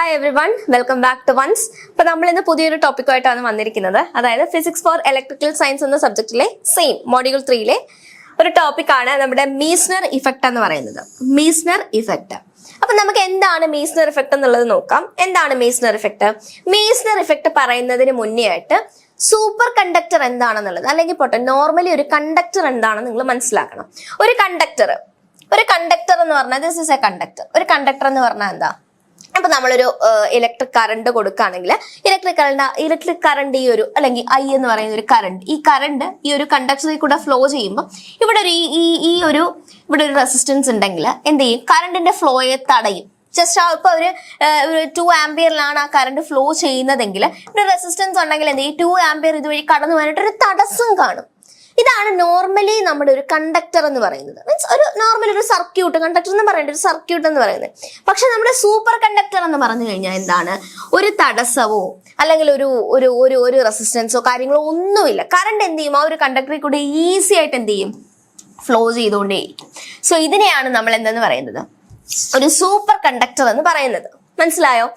Hi everyone, welcome back to ones. ഇപ്പൊ നമ്മൾ ഇന്ന് പുതിയൊരു ടോപ്പിക്കുമായിട്ടാണ് വന്നിരിക്കുന്നത്. അതായത് ഫിസിക്സ് ഫോർ ഇലക്ട്രിക്കൽ സയൻസ് എന്ന സബ്ജക്റ്റിലെ സെയിം മോഡ്യൂൾ 3 ഒരു ടോപ്പിക്കാണ് നമ്മുടെ മീസ്നർ ഇഫക്റ്റ് എന്ന് പറയുന്നത്. Meissner effect. അപ്പൊ നമുക്ക് എന്താണ് മീസ്നർ ഇഫക്റ്റ് എന്നുള്ളത് നോക്കാം. എന്താണ് മീസ്നർ ഇഫക്റ്റ്? മീസ്നർ ഇഫക്റ്റ് പറയുന്നതിന് മുന്നേ ആയിട്ട് സൂപ്പർ കണ്ടക്ടർ എന്താണെന്നുള്ളത്, അല്ലെങ്കിൽ പോട്ടെ നോർമലി ഒരു കണ്ടക്ടർ എന്താണെന്ന് നിങ്ങൾ മനസ്സിലാക്കണം. ഒരു കണ്ടക്ടർ എന്ന് പറഞ്ഞാൽ ദിസ് ഇസ് എ കണ്ടക്ടർ. ഒരു കണ്ടക്ടർ എന്ന് പറഞ്ഞാൽ എന്താ? അപ്പൊ നമ്മളൊരു ഇലക്ട്രിക് കറണ്ട് കൊടുക്കുകയാണെങ്കിൽ ഇലക്ട്രിക് കറണ്ട് ഈ ഒരു അല്ലെങ്കിൽ ഐ എന്ന് പറയുന്ന ഒരു കറണ്ട്, ഈ കറണ്ട് ഈ ഒരു കണ്ടക്ടറിൽ കൂടെ ഫ്ലോ ചെയ്യുമ്പോൾ ഇവിടെ ഒരു ഇവിടെ ഒരു റെസിസ്റ്റൻസ് ഉണ്ടെങ്കിൽ എന്ത് ചെയ്യും? കറണ്ടിന്റെ ഫ്ലോയെ തടയും. ജസ്റ്റ് ഇപ്പൊ ഒരു 2 ആംപിയറിലാണ് ആ കറണ്ട് ഫ്ലോ ചെയ്യുന്നതെങ്കിൽ ഇവിടെ റെസിസ്റ്റൻസ് ഉണ്ടെങ്കിൽ എന്ത് ചെയ്യും? 2 ആംപിയർ ഇതുവഴി കടന്നു പോകാനായിട്ട് ഒരു തടസ്സം കാണും. ഇതാണ് നോർമലി നമ്മുടെ ഒരു കണ്ടക്ടർ എന്ന് പറയുന്നത്. മീൻസ് ഒരു നോർമൽ ഒരു സർക്യൂട്ട്, കണ്ടക്ടർ എന്ന് പറയേണ്ട ഒരു സർക്യൂട്ട് എന്ന് പറയുന്നത്. പക്ഷെ നമ്മുടെ സൂപ്പർ കണ്ടക്ടർ എന്ന് പറഞ്ഞു കഴിഞ്ഞാൽ എന്താണ്? ഒരു തടസ്സവോ അല്ലെങ്കിൽ ഒരു റെസിസ്റ്റൻസോ കാര്യങ്ങളോ ഒന്നുമില്ല. കറണ്ട് എന്ത് ചെയ്യും? ആ ഒരു കണ്ടക്ടറിൽ കൂടെ ഈസി ആയിട്ട് എന്ത് ചെയ്യും? ഫ്ലോ ചെയ്തുകൊണ്ടേയിരിക്കും. സോ ഇതിനെയാണ് നമ്മൾ എന്തെന്ന് പറയുന്നത്? ഒരു സൂപ്പർ കണ്ടക്ടർ എന്ന് പറയുന്നത്. മനസ്സിലായോ?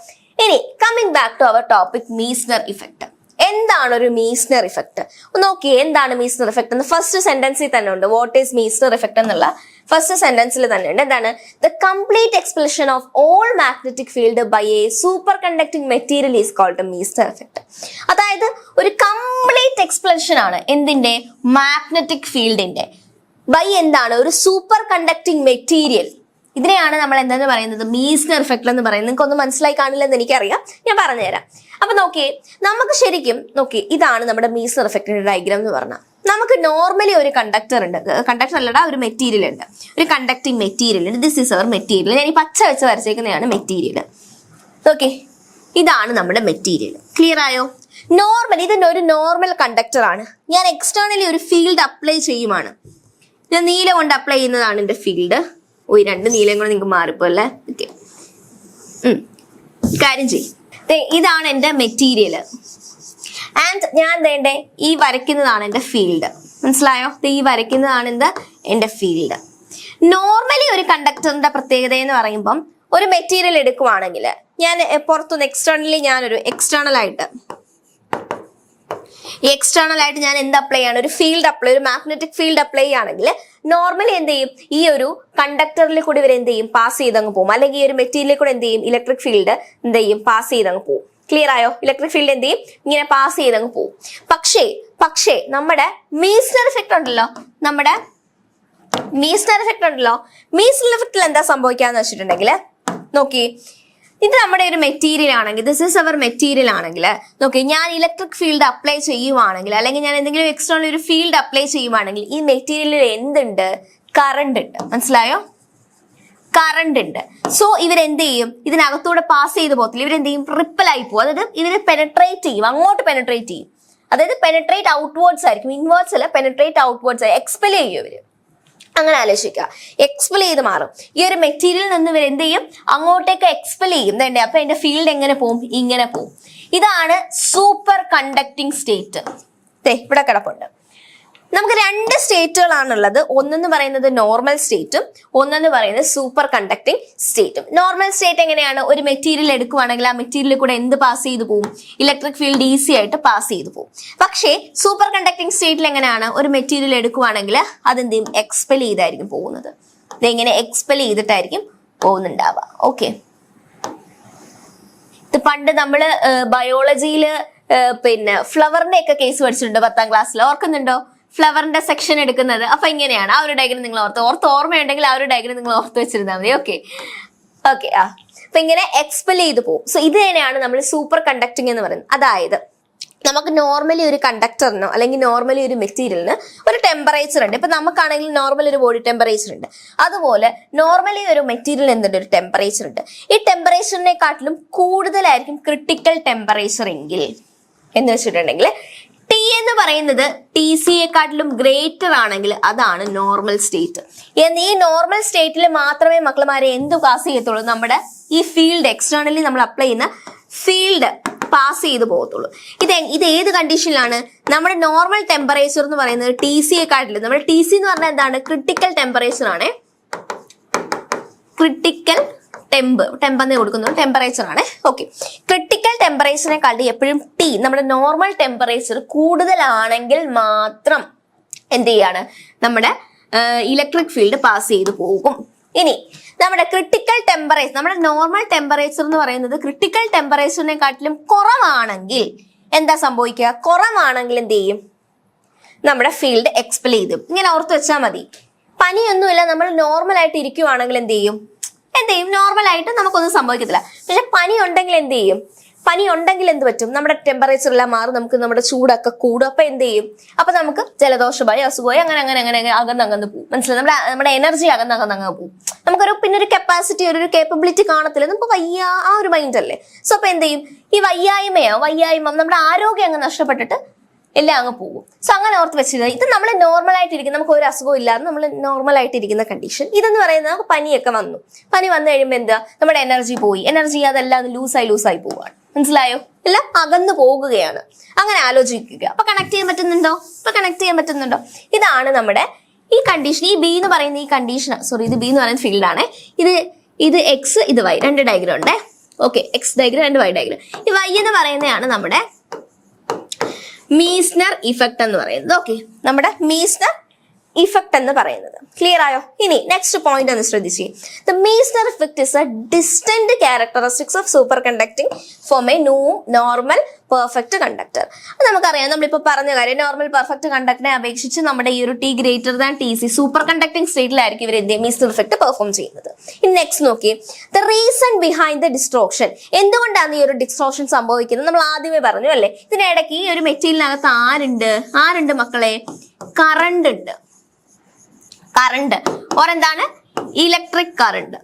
ഇനി coming back to our topic, Meissner effect. എന്താണ് ഒരു മീസ്നർ ഇഫക്റ്റ്? നോക്കിയേ, എന്താണ് മീസ്നർ ഇഫക്റ്റ് എന്ന് ഫസ്റ്റ് സെന്റൻസിൽ തന്നെ ഉണ്ട്. വാട്ട് ഈസ് മീസ്നർ ഇഫക്റ്റ് എന്നുള്ള ഫസ്റ്റ് സെന്റൻസിൽ തന്നെ ഉണ്ട്. എന്താണ്? The complete expulsion of all magnetic field by a superconducting material is called Meissner effect. അതായത് ഒരു കംപ്ലീറ്റ് എക്സ്പ്ലഷൻ ആണ് എന്തിന്റെ? മാഗ്നറ്റിക് ഫീൽഡിന്റെ ബൈ എന്താണ്? ഒരു സൂപ്പർ കണ്ടക്ടിങ് മെറ്റീരിയൽ. ഇതിനെയാണ് നമ്മൾ എന്തെന്ന് പറയുന്നത്? മീസ്നർ ഇഫക്റ്റ് എന്ന് പറയുന്നത്. നിങ്ങൾക്ക് ഒന്നും മനസ്സിലായി കാണില്ലെന്ന് എനിക്കറിയാം, ഞാൻ പറഞ്ഞുതരാം. അപ്പൊ നോക്കിയേ, നമുക്ക് ശരിക്കും നോക്കിയേ, ഇതാണ് നമ്മുടെ മീസ്നർ ഇഫക്റ്റിന്റെ ഡയഗ്രാം എന്ന് പറഞ്ഞാൽ. നമുക്ക് നോർമലി ഒരു കണ്ടക്ടർ ഉണ്ട്, കണ്ടക്ടർ അല്ലടാ, ഒരു മെറ്റീരിയൽ ഉണ്ട്, ഒരു കണ്ടക്ടിങ് മെറ്റീരിയൽ ഉണ്ട്. This is our material. ഞാൻ ഈ പച്ച വെച്ച് വരച്ചേക്കുന്നതാണ് മെറ്റീരിയൽ. ഓക്കെ, ഇതാണ് നമ്മുടെ മെറ്റീരിയൽ. ക്ലിയർ ആയോ? നോർമലി ഇതിന്റെ ഒരു നോർമൽ കണ്ടക്ടർ ആണ്. ഞാൻ എക്സ്റ്റേണലി ഒരു ഫീൽഡ് അപ്ലൈ ചെയ്യുവാണ്. ഞാൻ നീല കൊണ്ട് അപ്ലൈ ചെയ്യുന്നതാണ് എന്റെ ഫീൽഡ്. ഓ, 2 നീലം കൂടെ നിങ്ങൾക്ക് മാറിപ്പോ അല്ലേ? ഓക്കെ, കാര്യം ചെയ്യും. ഇതാണ് എന്റെ മെറ്റീരിയൽ ആൻഡ് ഞാൻ വേണ്ടേ ഈ വരയ്ക്കുന്നതാണ് എന്റെ ഫീൽഡ്. മനസ്സിലായോ? ഈ വരയ്ക്കുന്നതാണ് എന്റെ ഫീൽഡ്. നോർമലി ഒരു കണ്ടക്ടറിന്റെ പ്രത്യേകത എന്ന് പറയുമ്പം, ഒരു മെറ്റീരിയൽ എടുക്കുവാണെങ്കിൽ ഞാൻ പുറത്തുനിന്ന് എക്സ്റ്റേണലി എക്സ്റ്റേണൽ ആയിട്ട് ഞാൻ എന്ത് അപ്ലൈ ചെയ്യാണ്? ഒരു ഫീൽഡ് അപ്ലൈ, ഒരു മാഗ്നറ്റിക് ഫീൽഡ് അപ്ലൈ ചെയ്യുകയാണെങ്കിൽ നോർമലി എന്ത് ചെയ്യും? ഈ ഒരു കണ്ടക്ടറിൽ കൂടി ഇവർ എന്ത് ചെയ്യും? പാസ് ചെയ്തങ്ങ് പോകും. അല്ലെങ്കിൽ ഈ ഒരു മെറ്റീരിയലിൽ കൂടെ എന്ത് ചെയ്യും? ഇലക്ട്രിക് ഫീൽഡ് എന്ത് ചെയ്യും? പാസ് ചെയ്തങ്ങ് പോകും. ക്ലിയർ ആയോ? ഇലക്ട്രിക് ഫീൽഡ് എന്ത് ചെയ്യും? ഇങ്ങനെ പാസ് ചെയ്തങ്ങ് പോകും. പക്ഷേ നമ്മുടെ മീസ്നർ ഇഫക്റ്റ് ഉണ്ടല്ലോ, മീസ്നർ ഇഫക്റ്റിൽ എന്താ സംഭവിക്കാന്ന് വെച്ചിട്ടുണ്ടെങ്കിൽ, നോക്കി, ഇത് നമ്മുടെ ഒരു മെറ്റീരിയൽ ആണെങ്കിൽ, ദിസ് ഈസ് അവർ മെറ്റീരിയൽ ആണെങ്കിൽ, നോക്കി, ഞാൻ ഇലക്ട്രിക് ഫീൽഡ് അപ്ലൈ ചെയ്യുവാണെങ്കിൽ, അല്ലെങ്കിൽ ഞാൻ എന്തെങ്കിലും എക്സ്റ്റേണൽ ഒരു ഫീൽഡ് അപ്ലൈ ചെയ്യുവാണെങ്കിൽ ഈ മെറ്റീരിയലിൽ എന്തുണ്ട്? കറണ്ട് ഉണ്ട്. മനസ്സിലായോ? കറണ്ട് ഉണ്ട്. സോ ഇവരെന്ത് ചെയ്യും? ഇതിനകത്തൂടെ പാസ് ചെയ്ത് പോകത്തില്ല. ഇവരെന്ത് ചെയ്യും? റിപ്പൽ ആയി പോകും. അതായത് ഇവര് പെനട്രേറ്റ് ചെയ്യും, അങ്ങോട്ട് പെനട്രേറ്റ് ചെയ്യും. അതായത് പെനട്രേറ്റ് ഔട്ട്വേർഡ്സ് ആയിരിക്കും, ഇൻവേർഡ്സ് അല്ല, പെനട്രേറ്റ് ഔട്ട്വേർഡ്സ് ആയി എക്സ്പെൽ ചെയ്യും ഇവര്. അങ്ങനെ ആലോചിക്കുക, എക്സ്പെൽ ചെയ്ത് മാറും. ഈ ഒരു മെറ്റീരിയലിൽ നിന്ന് ഇവർ എന്ത് ചെയ്യും? അങ്ങോട്ടേക്ക് എക്സ്പെൽ ചെയ്യും. വേണ്ടേ? അപ്പൊ എന്റെ ഫീൽഡ് എങ്ങനെ പോകും? ഇങ്ങനെ പോകും. ഇതാണ് സൂപ്പർ കണ്ടക്ടിങ് സ്റ്റേറ്റ്. ഇവിടെ കിടപ്പുണ്ട്. നമുക്ക് 2 സ്റ്റേറ്റുകളാണുള്ളത്. ഒന്നെന്ന് പറയുന്നത് നോർമൽ സ്റ്റേറ്റും, ഒന്നെന്ന് പറയുന്നത് സൂപ്പർ കണ്ടക്ടിങ് സ്റ്റേറ്റും. നോർമൽ സ്റ്റേറ്റ് എങ്ങനെയാണ്? ഒരു മെറ്റീരിയൽ എടുക്കുവാണെങ്കിൽ ആ മെറ്റീരിയലിൽ കൂടെ എന്ത് പാസ് ചെയ്ത് പോകും? ഇലക്ട്രിക് ഫീൽഡ് ഈസി ആയിട്ട് പാസ് ചെയ്ത് പോകും. പക്ഷേ സൂപ്പർ കണ്ടക്ടിങ് സ്റ്റേറ്റിൽ എങ്ങനെയാണ്? ഒരു മെറ്റീരിയൽ എടുക്കുവാണെങ്കിൽ അതെന്ത് ചെയ്യും? എക്സ്പെൽ ചെയ്തായിരിക്കും പോകുന്നത്. ഇതെങ്ങനെ? എക്സ്പെൽ ചെയ്തിട്ടായിരിക്കും പോകുന്നുണ്ടാവുക. ഓക്കെ, ഇത് പണ്ട് നമ്മള് ബയോളജിയില് പിന്നെ ഫ്ലവറിന്റെ ഒക്കെ കേസ് പഠിച്ചിട്ടുണ്ട് 10ാം ക്ലാസ്സിൽ. ഓർക്കുന്നുണ്ടോ? ഫ്ലവറിന്റെ സെക്ഷൻ എടുക്കുന്നത്. അപ്പൊ ഇങ്ങനെയാണ്. ആ ഒരു ഡയഗ്രം നിങ്ങൾ ഓർമ്മയുണ്ടെങ്കിൽ ആ ഒരു ഡയഗ്രം നിങ്ങൾ ഓർത്ത് വെച്ചിരുന്നാൽ മതി. ഓക്കെ, അപ്പൊ ഇങ്ങനെ എക്സ്പെൽ ചെയ്ത് പോകും. സോ ഇത് തന്നെയാണ് നമ്മൾ സൂപ്പർ കണ്ടക്ടിങ് എന്ന് പറയുന്നത്. അതായത് നമുക്ക് നോർമലി ഒരു കണ്ടക്ടറിനോ അല്ലെങ്കിൽ നോർമലി ഒരു മെറ്റീരിയലിന് ഒരു ടെമ്പറേച്ചർ ഉണ്ട്. ഇപ്പൊ നമുക്കാണെങ്കിൽ നോർമൽ ഒരു ബോഡി ടെമ്പറേച്ചർ ഉണ്ട്. അതുപോലെ നോർമലി ഒരു മെറ്റീരിയൽ എന്തുണ്ട്? ഒരു ടെമ്പറേച്ചർ ഉണ്ട്. ഈ ടെമ്പറേച്ചറിനെക്കാട്ടിലും കൂടുതലായിരിക്കും ക്രിട്ടിക്കൽ ടെമ്പറേച്ചർ എങ്കിൽ എന്ന് വെച്ചിട്ടുണ്ടെങ്കിൽ ടി എന്ന് പറയുന്നത് TC-യെക്കാട്ടിലും ഗ്രേറ്റർ ആണെങ്കിൽ അതാണ് നോർമൽ സ്റ്റേറ്റ്. ഈ നോർമൽ സ്റ്റേറ്റിൽ മാത്രമേ മക്കളമാരെ എന്ത് പാസ് ചെയ്യത്തുള്ളൂ? നമ്മുടെ ഈ ഫീൽഡ് എക്സ്റ്റേണലി നമ്മൾ അപ്ലൈ ചെയ്യുന്ന ഫീൽഡ് പാസ് ചെയ്ത് പോകത്തുള്ളൂ. ഇത് ഏത് കണ്ടീഷനിലാണ്? നമ്മുടെ നോർമൽ ടെമ്പറേച്ചർ എന്ന് പറയുന്നത് TC-യെക്കാട്ടിലും, നമ്മുടെ TC എന്ന് പറഞ്ഞാൽ എന്താണ്? ക്രിട്ടിക്കൽ ടെമ്പറേച്ചർ ആണ്. ക്രിട്ടിക്കൽ ടെമ്പെന്നേ കൊടുക്കുന്നു, ടെമ്പറേച്ചർ ആണ്. ഓക്കെ, ക്രിട്ടിക്കൽ ടെമ്പറേച്ചറിനെക്കാട്ടി എപ്പോഴും ടി നമ്മുടെ നോർമൽ ടെമ്പറേച്ചർ കൂടുതലാണെങ്കിൽ മാത്രം എന്ത് ചെയ്യാണ്, നമ്മുടെ ഇലക്ട്രിക് ഫീൽഡ് പാസ് ചെയ്ത് പോകും. ഇനി നമ്മുടെ ക്രിട്ടിക്കൽ ടെമ്പറേച്ചർ, നമ്മുടെ നോർമൽ ടെമ്പറേച്ചർ എന്ന് പറയുന്നത് ക്രിട്ടിക്കൽ ടെമ്പറേച്ചറിനെക്കാട്ടിലും കുറവാണെങ്കിൽ എന്താ സംഭവിക്കുക, കുറവാണെങ്കിൽ എന്ത് ചെയ്യും, നമ്മുടെ ഫീൽഡ് എക്സ്പെൽ ചെയ്തു. ഇങ്ങനെ ഓർത്ത് വെച്ചാൽ മതി. പനിയൊന്നുമില്ല, നമ്മൾ നോർമൽ ആയിട്ട് ഇരിക്കുവാണെങ്കിൽ എന്ത് ചെയ്യും, നോർമൽ ആയിട്ട് നമുക്കൊന്നും സംഭവിക്കത്തില്ല. പക്ഷെ പനി ഉണ്ടെങ്കിൽ എന്ത് ചെയ്യും, പനി ഉണ്ടെങ്കിൽ എന്ത് പറ്റും, നമ്മുടെ ടെമ്പറേച്ചർ എല്ലാം മാറും, നമുക്ക് നമ്മുടെ ചൂടൊക്കെ കൂടും. അപ്പൊ എന്ത് ചെയ്യും, അപ്പൊ നമുക്ക് ജലദോഷമായി, അസുഖമായി, അങ്ങനെ അകന്നകന്ന് പോകും. മനസ്സിലായി, നമ്മുടെ എനർജി അകന്നകന്നങ്ങ് പോകും. നമുക്കൊരു പിന്നെ ഒരു കപ്പാസിറ്റി, ഒരു കേപ്പബിലിറ്റി കാണത്തില്ല, നമുക്ക് വയ്യ, ആ ഒരു മൈൻഡ് അല്ലേ. സോ അപ്പൊ എന്ത് ചെയ്യും, ഈ വയ്യായ്മ നമ്മുടെ ആരോഗ്യം അങ്ങ് നഷ്ടപ്പെട്ടിട്ട് എല്ലാം അങ്ങ് പോകും. സോ അങ്ങനെ ഓർത്ത് വെച്ചത്, ഇത് നമ്മൾ നോർമൽ ആയിട്ടിരിക്കും, നമുക്ക് ഒരു അസുഖം ഇല്ലാതെ നമ്മൾ നോർമൽ ആയിട്ടിരിക്കുന്ന കണ്ടീഷൻ. ഇതെന്ന് പറയുന്നത് നമുക്ക് പനിയൊക്കെ വന്നു, പനി വന്നു കഴിയുമ്പോൾ എന്താ, നമ്മുടെ എനർജി പോയി, എനർജി അതെല്ലാം ലൂസായി പോവാണ്. മനസ്സിലായോ, എല്ലാം അകന്നു പോകുകയാണ്. അങ്ങനെ ആലോചിക്കുക. അപ്പൊ കണക്ട് ചെയ്യാൻ പറ്റുന്നുണ്ടോ? ഇതാണ് നമ്മുടെ ഈ കണ്ടീഷൻ. ഈ ബി എന്ന് പറയുന്ന ഈ കണ്ടീഷൻ, ഇത് ബി എന്ന് പറയുന്ന ഫീൽഡ് ആണ്. ഇത് എക്സ്, ഇത് വൈ, രണ്ട് ഡയഗ്രം ഉണ്ടേ. ഓക്കെ, എക്സ് ഡയഗ്രം, രണ്ട് വൈ ഡയഗ്രം. ഈ വൈ എന്ന് പറയുന്നതാണ് നമ്മുടെ മീസ്നർ ഇഫക്റ്റ് എന്ന് പറയുന്നത്. ഓക്കെ, നമ്മുടെ മീസ്നർ ഇഫക്റ്റ് എന്ന് പറയുന്നത് ക്ലിയർ ആയോ? ഇനി നെക്സ്റ്റ് പോയിന്റ് ഒന്ന് ശ്രദ്ധിച്ചേ. The Meissner effect is A distant characteristics of super conducting form A normal perfect conductor. നമുക്കറിയാം, നമ്മളിപ്പോ പറഞ്ഞ കാര്യം, നോർമൽ പെർഫെക്റ്റ് കണ്ടക്ടറിനെ അപേക്ഷിച്ച് നമ്മുടെ ഈ ഒരു T greater than T C superconducting സ്റ്റേറ്റിലായിരിക്കും ഇവർ എന്ത് മീസ്നർ ഇഫക്റ്റ് പെർഫോം ചെയ്യുന്നത്. ഇനി നെക്സ്റ്റ് നോക്കിയേ, the reason behind the destruction. എന്തുകൊണ്ടാണ് ഈ ഒരു ഡിസ്ട്രോക്ഷൻ സംഭവിക്കുന്നത് നമ്മൾ ആദ്യമേ പറഞ്ഞു അല്ലേ. ഇതിനിടയ്ക്ക് ഈ ഒരു മെറ്റീരിയലിനകത്ത് ആരുണ്ട് മക്കളെ, കറണ്ട് ഉണ്ട്. ഓരെന്താണ്, ഇലക്ട്രിക് കറണ്ട്.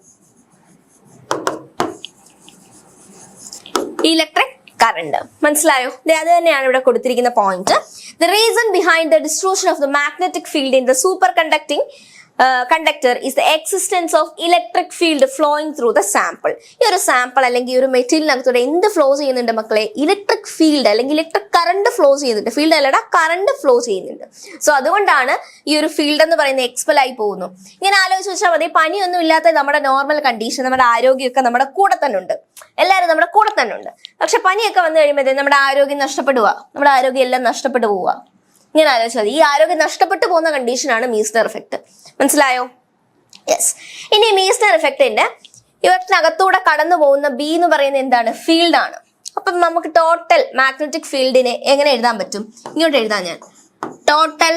മനസ്സിലായോ? അത് തന്നെയാണ് ഇവിടെ കൊടുത്തിരിക്കുന്ന point. The reason behind the distortion of the magnetic field in the super conducting conductor is the existence of electric field flowing through the sample. ഈ ഒരു സാമ്പിൾ അല്ലെങ്കിൽ ഒരു മെറ്റീരിയലിനകത്തൂടെ എന്ത് ഫ്ലോ ചെയ്യുന്നുണ്ട് മക്കളെ? ഇലക്ട്രിക് ഫീൽഡ് അല്ലെങ്കിൽ ഇലക്ട്രിക് കറണ്ട് ഫ്ലോ ചെയ്യുന്നുണ്ട്. Field അല്ലടാ, കറണ്ട് ഫ്ലോ ചെയ്യുന്നുണ്ട്. സോ അതുകൊണ്ടാണ് ഈ ഒരു ഫീൽഡ് എന്ന് പറയുന്നത് എക്സ്പെൽ ആയി പോകുന്നു. ഇങ്ങനെ ആലോചിച്ച് വെച്ചാൽ മതി, പനിയൊന്നും ഇല്ലാത്ത നമ്മുടെ നോർമൽ കണ്ടീഷൻ, നമ്മുടെ ആരോഗ്യമൊക്കെ നമ്മുടെ കൂടെ തന്നെ ഉണ്ട്. എല്ലാവരും നമ്മുടെ കൂടെ തന്നെ ഉണ്ട്. പക്ഷെ പനിയൊക്കെ വന്നു കഴിയുമ്പോഴത്തേ നമ്മുടെ ആരോഗ്യം നഷ്ടപ്പെടുക, നമ്മുടെ ആരോഗ്യം എല്ലാം നഷ്ടപ്പെട്ടു പോവുക. ഇങ്ങനെ ആലോചിച്ചാൽ ഈ ആരോഗ്യം നഷ്ടപ്പെട്ടു പോകുന്ന കണ്ടീഷനാണ് മീസ്നർ എഫക്ട്. മനസ്സിലായോ? യെസ്. ഇനി മീസ്നർ എഫക്റ്റിന്റെ ഇവറ്റിനകത്തൂടെ കടന്നു പോകുന്ന ബി എന്ന് പറയുന്നത് എന്താണ്? ഫീൽഡ് ആണ്. അപ്പം നമുക്ക് ടോട്ടൽ മാഗ്നറ്റിക് ഫീൽഡിനെ എങ്ങനെ എഴുതാൻ പറ്റും? ഇങ്ങോട്ട് എഴുതാൻ ഞാൻ ടോട്ടൽ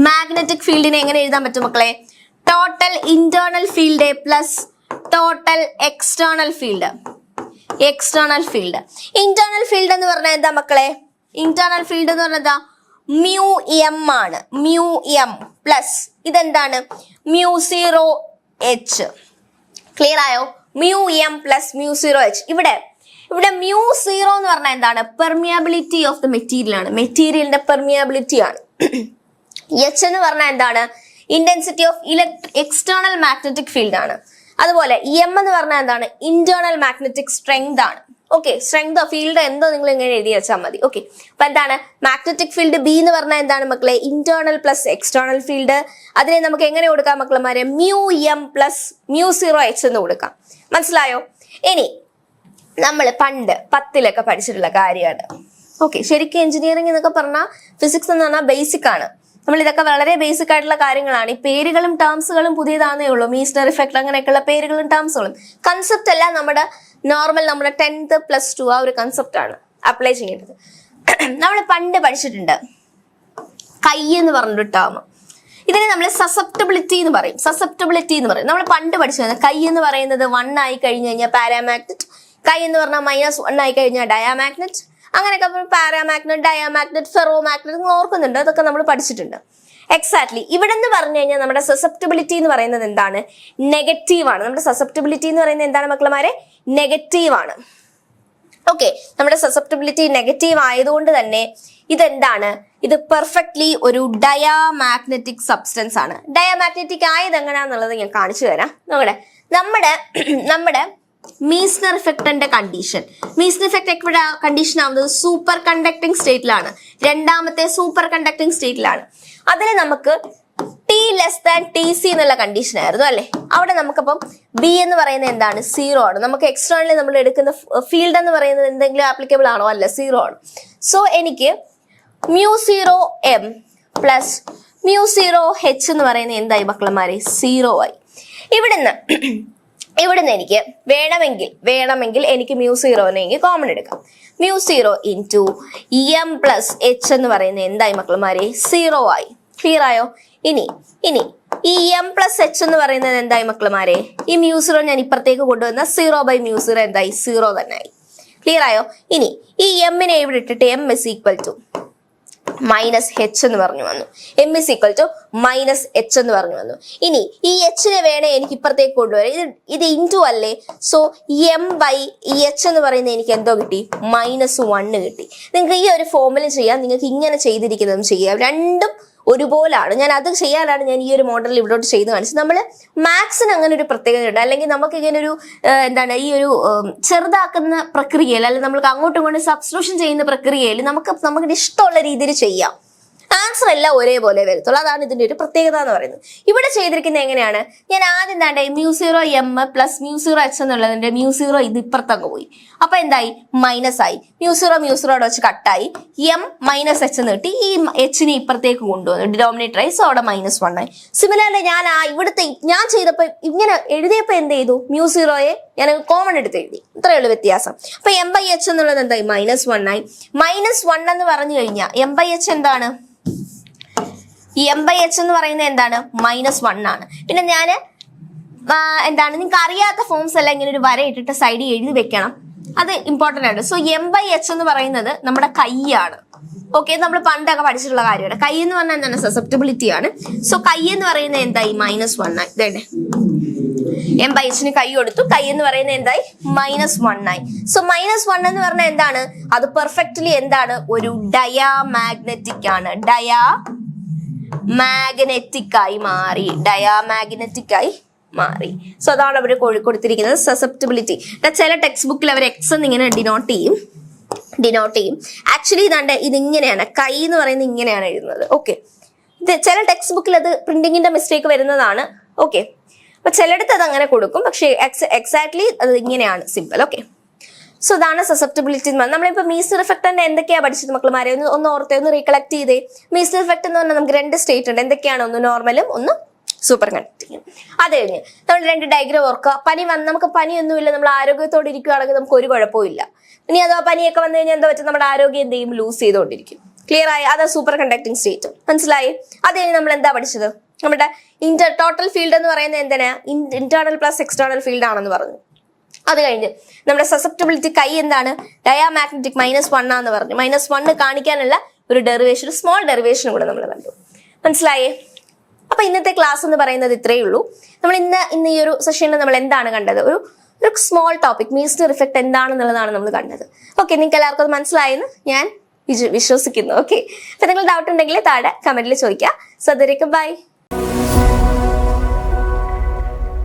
മാഗ്നറ്റിക് ഫീൽഡിനെ എങ്ങനെ എഴുതാൻ പറ്റും മക്കളെ? Total internal field plus total external field. Internal field എന്ന് പറഞ്ഞാൽ എന്താ മക്കളെ? ഇന്റേർണൽ ഫീൽഡ് എന്ന് പറഞ്ഞാൽ എന്താ? മ്യൂ എം ആണ്. മ്യൂ എം പ്ലസ് ഇതെന്താണ്? Mu 0h. ക്ലിയർ ആയോ? Mu M plus mu 0h. ഇവിടെ മ്യൂ 0 എന്ന് പറഞ്ഞാൽ എന്താണ്? പെർമിയബിലിറ്റി ഓഫ് ദ മെറ്റീരിയൽ ആണ്. മെറ്റീരിയലിന്റെ പെർമിയബിലിറ്റി ആണ്. എച്ച് എന്ന് പറഞ്ഞാൽ എന്താണ്? Intensity of external magnetic field ആണ്. അതുപോലെ എം എന്ന് പറഞ്ഞാൽ എന്താണ്? ഇന്റേണൽ മാഗ്നറ്റിക് സ്ട്രെങ്ത് ആണ്. ഓക്കെ, സ്ട്രെങ്ത് ഓഫ് ഫീൽഡ് എന്തോ നിങ്ങൾ ഇങ്ങനെ എഴുതി വെച്ചാൽ മതി. ഓക്കെ, അപ്പൊ എന്താണ് മാഗ്നറ്റിക് ഫീൽഡ് ബി എന്ന് പറഞ്ഞാൽ എന്താണ് മക്കളെ? Internal plus external field. അതിനെ നമുക്ക് എങ്ങനെ കൊടുക്കാം മക്കളമാരെ? Mu M plus mu 0h എന്ന് കൊടുക്കാം. മനസ്സിലായോ? ഇനി നമ്മൾ പണ്ട് 10ലൊക്കെ പഠിച്ചിട്ടുള്ള കാര്യമാണ്. ഓക്കെ, ശരിക്കും എഞ്ചിനീയറിംഗ് എന്നൊക്കെ പറഞ്ഞാൽ ഫിസിക്സ് എന്ന് പറഞ്ഞാൽ ബേസിക് ആണ്. നമ്മൾ ഇതൊക്കെ വളരെ ബേസിക് ആയിട്ടുള്ള കാര്യങ്ങളാണ്. ഈ പേരുകളും ടേംസുകളും പുതിയതാണേ ഉള്ളൂ. മീസ്നർ ഇഫക്റ്റ് അങ്ങനെയൊക്കെയുള്ള പേരുകളും ടേംസുകളും. കൺസെപ്റ്റ് എല്ലാം നമ്മുടെ 10th +2 ആ ഒരു കൺസെപ്റ്റ് ആണ് അപ്ലൈ ചെയ്യേണ്ടത്. നമ്മൾ പണ്ട് പഠിച്ചിട്ടുണ്ട് കൈ എന്ന് പറഞ്ഞൊരു ടേം. ഇതിനെ നമ്മൾ സസെപ്റ്റബിലിറ്റി എന്ന് പറയും. നമ്മൾ പണ്ട് പഠിച്ചത് കൈ എന്ന് പറയുന്നത് 1 ആയി കഴിഞ്ഞു കഴിഞ്ഞാൽ പാരാമാഗ്നറ്റ്, കൈ എന്ന് പറഞ്ഞാൽ -1 ആയി കഴിഞ്ഞാൽ ഡയാമാഗ്നറ്റ്, അങ്ങനെയൊക്കെ പാരാമാഗ്നറ്റ്, ഡയാമാഗ്നറ്റ്, ഫെറോമാഗ്നറ്റ് നിങ്ങൾ ഓർക്കുന്നുണ്ട്. അതൊക്കെ നമ്മൾ പഠിച്ചിട്ടുണ്ട്. എക്സാക്ട്ലി ഇവിടെ എന്ന് പറഞ്ഞു കഴിഞ്ഞാൽ നമ്മുടെ സസെപ്റ്റബിലിറ്റി എന്ന് പറയുന്നത് എന്താണ്? നെഗറ്റീവ് ആണ്. നമ്മുടെ സസെപ്റ്റബിലിറ്റി എന്ന് പറയുന്നത് എന്താണ് മക്കളമാരെ? നെഗറ്റീവ് ആണ്. ഓക്കെ, നമ്മുടെ സസെപ്റ്റബിലിറ്റി നെഗറ്റീവ് ആയതുകൊണ്ട് തന്നെ ഇതെന്താണ്? ഇത് പെർഫെക്റ്റ്ലി ഒരു ഡയാമാഗ്നറ്റിക് സബ്സ്റ്റൻസ് ആണ്. ഡയാമാഗ്നറ്റിക് ആയത് എങ്ങനെയാന്നുള്ളത് ഞാൻ കാണിച്ചു തരാം. നമ്മുടെ മീസ്നർ ഇഫക്റ്റിന്റെ കണ്ടീഷൻ. മീസ്നർ ഇഫക്റ്റ് എവിടെ കണ്ടീഷൻ ആവുന്നത്? സൂപ്പർ കണ്ടക്ടിങ് സ്റ്റേറ്റിലാണ്. രണ്ടാമത്തെ സൂപ്പർ കണ്ടക്ടിങ് സ്റ്റേറ്റിലാണ്. അതിന് നമുക്ക് T T less than T C എന്നുള്ള കണ്ടീഷൻ ആയിരുന്നു അല്ലെ. അവിടെ നമുക്കപ്പം ബി എന്ന് പറയുന്നത് എന്താണ്? 0 ആണ്. നമുക്ക് എക്സ്റ്റേണലി നമ്മൾ എടുക്കുന്ന ഫീൽഡ് എന്ന് പറയുന്നത് എന്തെങ്കിലും ആപ്ലിക്കബിൾ ആണോ? അല്ല, 0 ആണ്. സോ എനിക്ക് μ0m പ്ലസ് μ0h എന്ന് പറയുന്നത് എന്തായി മക്കളന്മാരെ? 0 ആയി. ഇവിടുന്ന് എനിക്ക് വേണമെങ്കിൽ എനിക്ക് μ0നെ കോമൺ എടുക്കാം. μ0 ഇൻറ്റു എം പ്ലസ് എച്ച് എന്ന് പറയുന്നത് എന്തായി മക്കളന്മാരെ? 0 ആയി. ക്ലിയർ ആയോ? ഇനി ഈ എം പ്ലസ് എച്ച് എന്ന് പറയുന്നത് എന്തായി മക്കളന്മാരെ? ഈ μ0 ഞാൻ ഇപ്പുറത്തേക്ക് കൊണ്ടുവന്ന 0/μ0 എന്തായി? 0 തന്നെ ആയി. ക്ലിയർ ആയോ? ഇനി ഈ എമ്മിനെ ഇവിടെ ഇട്ടിട്ട് M is equal to minus H എന്ന് പറഞ്ഞു വന്നു. M is equal to minus H എന്ന് പറഞ്ഞു വന്നു. ഇനി ഈ എച്ചിനെ വേണേ എനിക്ക് ഇപ്പുറത്തേക്ക് കൊണ്ടുവരാം. ഇത് ഇൻറ്റു അല്ലേ. സോ എം ബൈ ഈ എച്ച് എന്ന് പറയുന്നത് എനിക്ക് എന്തോ കിട്ടി? -1 കിട്ടി. നിങ്ങൾക്ക് ഈ ഒരു ഫോമിൽ ചെയ്യാം, നിങ്ങൾക്ക് ഇങ്ങനെ ചെയ്തിരിക്കുന്നതും ചെയ്യാം. രണ്ടും ഒരുപോലാണ്. ഞാൻ അത് ചെയ്യാനാണ് ഞാൻ ഈ ഒരു മോഡൽ ഇവിടോട്ട് ചെയ്ത് കാണിച്ചത്. നമ്മൾ മാത്സിന് അങ്ങനെ ഒരു പ്രത്യേകതയുണ്ട്. അല്ലെങ്കിൽ നമുക്ക് ഇങ്ങനെ ഒരു ഈ ഒരു ചെറുതാക്കുന്ന പ്രക്രിയയിൽ, അല്ലെങ്കിൽ നമ്മൾക്ക് അങ്ങോട്ടും ഇങ്ങോട്ടും സബ്സ്റ്റിറ്റ്യൂഷൻ ചെയ്യുന്ന പ്രക്രിയയിൽ നമുക്ക് ഇഷ്ടമുള്ള രീതിയിൽ ചെയ്യാം. ആൻസർ എല്ലാം ഒരേപോലെ വരത്തുള്ളൂ. അതാണ് ഇതിന്റെ ഒരു പ്രത്യേകത എന്ന് പറയുന്നത്. ഇവിടെ ചെയ്തിരിക്കുന്നത് എങ്ങനെയാണ്? ഞാൻ ആദ്യം μ0m പ്ലസ് μ0h എന്നുള്ളതിന്റെ μ0 ഇത് ഇപ്പുറത്തങ്ങ് പോയി. അപ്പൊ എന്തായി? മൈനസ് ആയി. μ0 വെച്ച് കട്ടായി. എം മൈനസ് എച്ച് നീട്ടി ഈ എച്ചിനെ ഇപ്പുറത്തേക്ക് കൊണ്ടുവന്നു, ഡിനോമിനേറ്റർ ആയി. സോ അവിടെ -1 ആയി. സിമിലർലി ഞാൻ ചെയ്തപ്പോ ഇങ്ങനെ എഴുതിയപ്പോ എന്ത് ചെയ്തു? μ0യെ ഞാൻ കോമൺ എടുത്ത് എഴുതി. ഇത്രയേ ഉള്ളൂ വ്യത്യാസം. അപ്പൊ m/h എന്നുള്ളത് എന്തായി? -1 ആയി. -1 എന്ന് പറഞ്ഞു കഴിഞ്ഞാൽ m/h എന്താണ്? m/h എന്ന് പറയുന്നത് എന്താണ്? -1 ആണ്. പിന്നെ ഞാൻ നിങ്ങൾക്ക് അറിയാത്ത ഫോംസ് എല്ലാം ഇങ്ങനെ ഒരു വര ഇട്ടിട്ട് സൈഡിൽ എഴുതി വെക്കണം. അത് ഇമ്പോർട്ടന്റ് ആണ്. സോ m/h എന്ന് പറയുന്നത് നമ്മുടെ കൈയാണ്. ഓക്കെ, നമ്മൾ പണ്ടൊക്കെ പഠിച്ചിട്ടുള്ള കാര്യമാണ്. കൈ എന്ന് പറഞ്ഞാൽ എന്താണ്? സസെപ്റ്റബിലിറ്റി ആണ്. സോ കൈ എന്ന് പറയുന്നത് എന്തായി? -1 ആയി. ഇതേ m/hന് കൈ കൊടുത്തു. കൈ എന്ന് പറയുന്നത് എന്തായി? -1 ആയി. സോ -1 എന്ന് പറഞ്ഞാൽ എന്താണ്? അത് പെർഫെക്റ്റ്ലി എന്താണ്? ഒരു ഡയാമാഗ്നറ്റിക് ആണ്. ഡയാമാഗ്നറ്റിക് ആയി മാറി. സോ അതാണ് അവർ കൊടുത്തിരിക്കുന്നത്, സസെപ്റ്റബിലിറ്റി. ചില ടെക്സ്റ്റ് ബുക്കിൽ അവർ എക്സ് എന്ന് ഇങ്ങനെ ഡിനോട്ട് ചെയ്യും. ആക്ച്വലി ഇതിങ്ങനെയാണ്. കൈ എന്ന് പറയുന്നത് ഇങ്ങനെയാണ് എഴുതുന്നത്. ഓക്കെ, ചില ടെക്സ്റ്റ് ബുക്കിൽ അത് പ്രിന്റിങ്ങിന്റെ മിസ്റ്റേക്ക് വരുന്നതാണ്. ഓക്കെ, അപ്പൊ ചിലയിടത്ത് അത് അങ്ങനെ കൊടുക്കും, പക്ഷേ എക്സാക്ട്ലി അത് ഇങ്ങനെയാണ് സിമ്പിൾ. ഓക്കെ, സോ അതാണ് സസെപ്റ്റബിലിറ്റി. നമ്മളിപ്പോ മീസർ ഇഫക്റ്റ് എന്തൊക്കെയാ പഠിച്ചത് മക്കളമാരെ? ഒന്ന് റീകളക്ട് ചെയ്തേ. മീസർ ഇഫക്റ്റ് എന്ന് പറഞ്ഞാൽ നമുക്ക് 2 സ്റ്റേറ്റ് ഉണ്ട്. എന്തൊക്കെയാണ്? ഒന്ന് നോർമലും ഒന്ന് സൂപ്പർ കണ്ടക്റ്റിങ്ങും. അത് കഴിഞ്ഞ് നമ്മൾ 2 ഡയഗ്രാം ഓർക്കുക. നമുക്ക് പനിയൊന്നുമില്ല, നമ്മൾ ആരോഗ്യത്തോടെ ഇരിക്കുകയാണെങ്കിൽ നമുക്ക് ഒരു കുഴപ്പമില്ല. ഇനി അഥവാ പനിയൊക്കെ വന്നു കഴിഞ്ഞാൽ എന്താ പറ്റും? നമ്മുടെ ആരോഗ്യം എന്ത് ചെയ്യും? ലൂസ് ചെയ്തുകൊണ്ടിരിക്കും. ക്ലിയർ ആയി? അതാ സൂപ്പർ കണ്ടക്ടിങ് സ്റ്റേറ്റ്. മനസ്സിലായി? അത് കഴിഞ്ഞ് നമ്മൾ എന്താ പഠിച്ചത്? നമ്മുടെ ടോട്ടൽ ഫീൽഡ് എന്ന് പറയുന്നത് എന്തിനാ? ഇന്റേണൽ പ്ലസ് എക്സ്റ്റേണൽ ഫീൽഡ് ആണെന്ന് പറഞ്ഞു. അത് കഴിഞ്ഞ് നമ്മുടെ സസെപ്റ്റബിലിറ്റി കൈ എന്താണ്? ഡയാമാഗ്നറ്റിക് -1 ആണെന്ന് പറഞ്ഞു. -1 കാണിക്കാനുള്ള ഒരു ഡെറിവേഷൻ, സ്മോൾ ഡെറിവേഷൻ കൂടെ നമ്മൾ കണ്ടു. മനസ്സിലായേ? അപ്പൊ ഇന്നത്തെ ക്ലാസ് എന്ന് പറയുന്നത് ഇത്രയേ ഉള്ളൂ. നമ്മൾ ഇന്ന് ഈ ഒരു സെഷനിൽ നമ്മൾ എന്താണ് കണ്ടത്? ഒരു സ്മോൾ ടോപ്പിക്, മീസർ ഇഫക്റ്റ് എന്താണെന്നുള്ളതാണ് നമ്മൾ കണ്ടത്. ഓക്കെ, നിങ്ങൾക്ക് എല്ലാവർക്കും അത് മനസ്സിലായെന്ന് ഞാൻ വിശ്വസിക്കുന്നു. ഓക്കെ, അപ്പൊ നിങ്ങൾ ഡൗട്ട് ഉണ്ടെങ്കിൽ താഴെ കമന്റിൽ ചോദിക്കാം. സോ അതുവരേക്കും ബൈ.